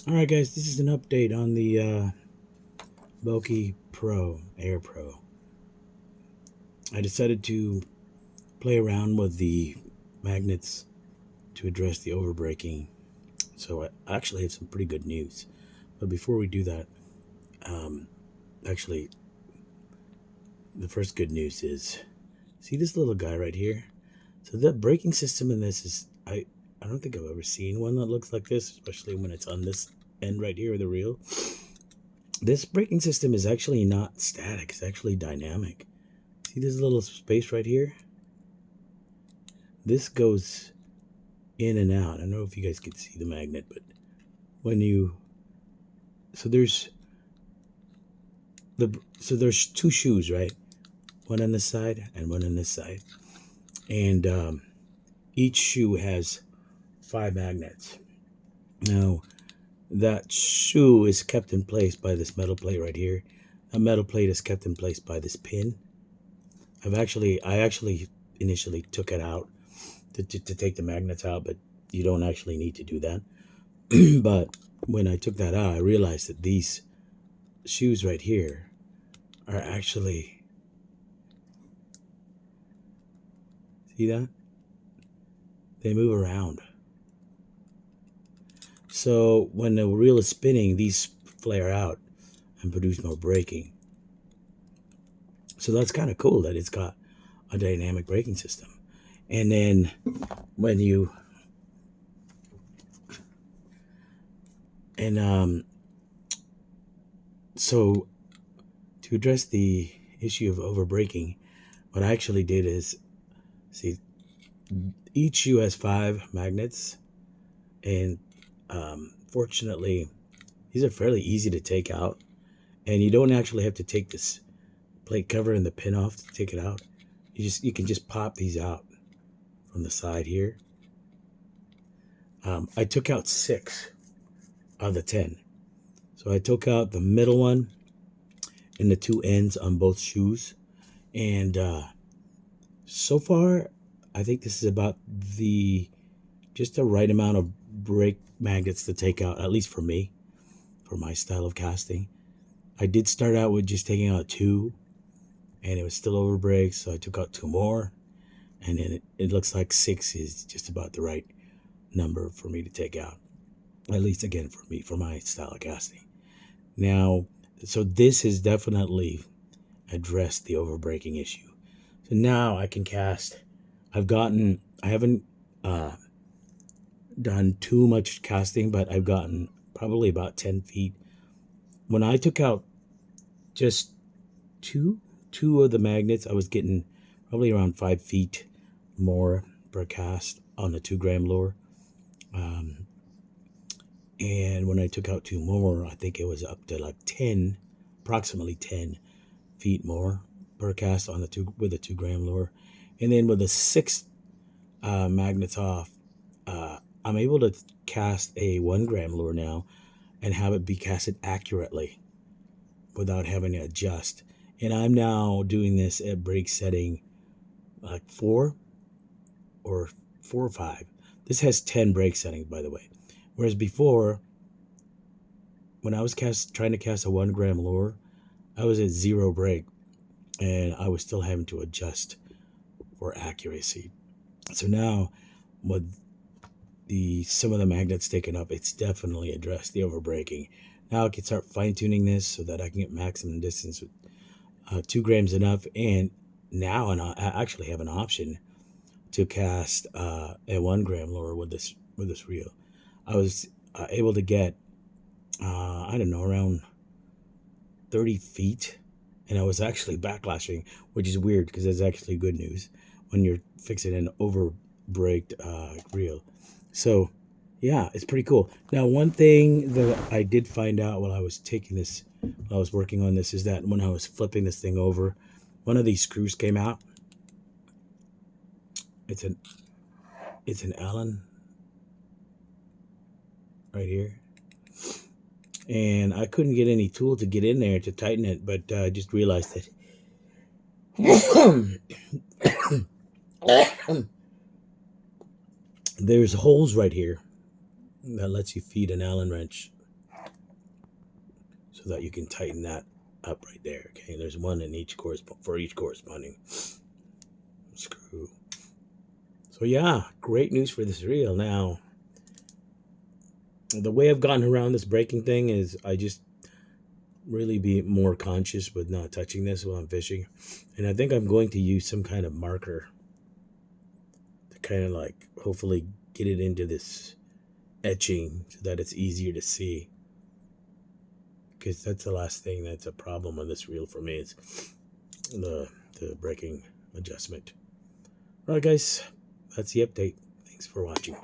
All right, guys, this is an update on the Boki Pro Air Pro. I decided to play around with the magnets to address the overbreaking. So I actually have some pretty good news. But before we do that, um, actually, the first good news is see this little guy right here. So the braking system in this is I don't think I've ever seen one that looks like this, especially when it's on this end right here of the reel. This braking system is actually not static; it's actually dynamic. See this little space right here? This goes in and out. I don't know if you guys can see the magnet, but when you so there's there's two shoes, right? One on this side and one on this side, and each shoe has 5 magnets. Now that shoe is kept in place by this metal plate right here. That metal plate is kept in place by this pin. I actually initially took it out to take the magnets out, but you don't actually need to do that. But when I took that out, I realized that these shoes right here are actually, see that? They move around. So when the reel is spinning, these flare out and produce more braking. So that's kind of cool that it's got a dynamic braking system. And then when you and so to address the issue of overbraking, what I actually did is see each shoe has 5 magnets, and fortunately these are fairly easy to take out, and you don't actually have to take this plate cover and the pin off to take it out. You can just pop these out from the side here. I took out 6 of the 10. So I took out the middle one and the 2 ends on both shoes. And so far, I think this is about just the right amount of brake magnets to take out, at least for me, for my style of casting. I did start out with just taking out 2, and it was still over brakes, so I took out 2 more. And then it looks like 6 is just about the right number for me to take out, at least again for me, for my style of casting. Now, so this has definitely addressed the overbreaking issue. So now I can cast. I haven't done too much casting, but I've gotten probably about 10 feet. When I took out just two of the magnets, I was getting probably around 5 feet more per cast on the 2 gram lure. And when I took out 2 more, I think it was up to like 10, approximately 10 feet more per cast on with the 2 gram lure. And then with the 6 magnets off, I'm able to cast a 1 gram lure now and have it be casted accurately without having to adjust. And I'm now doing this at brake setting like 4 or 5. This has 10 brake settings, by the way. Whereas before, when I was trying to cast a 1 gram lure, I was at 0 brake, and I was still having to adjust for accuracy. So now, with some of the magnets taken up, it's definitely addressed the overbreaking. Now I can start fine tuning this so that I can get maximum distance with 2 grams enough. And now I actually have an option to cast a 1 gram lure with this reel. I was able to get I don't know, around 30 feet, and I was actually backlashing, which is weird because it's actually good news when you're fixing an over braked reel. So yeah, it's pretty cool. Now, one thing that I did find out while I was working on this, is that when I was flipping this thing over, one of these screws came out. It's an Allen right here, and I couldn't get any tool to get in there to tighten it, but I just realized that there's holes right here that lets you feed an Allen wrench so that you can tighten that up right there. Okay, there's one in each for each corresponding screw. So yeah, great news for this reel. Now, the way I've gotten around this breaking thing is I just really be more conscious with not touching this while I'm fishing. And I think I'm going to use some kind of marker to kind of like hopefully get it into this etching so that it's easier to see. Because that's the last thing that's a problem on this reel for me is the breaking adjustment. All right, guys, that's the update. Thanks for watching.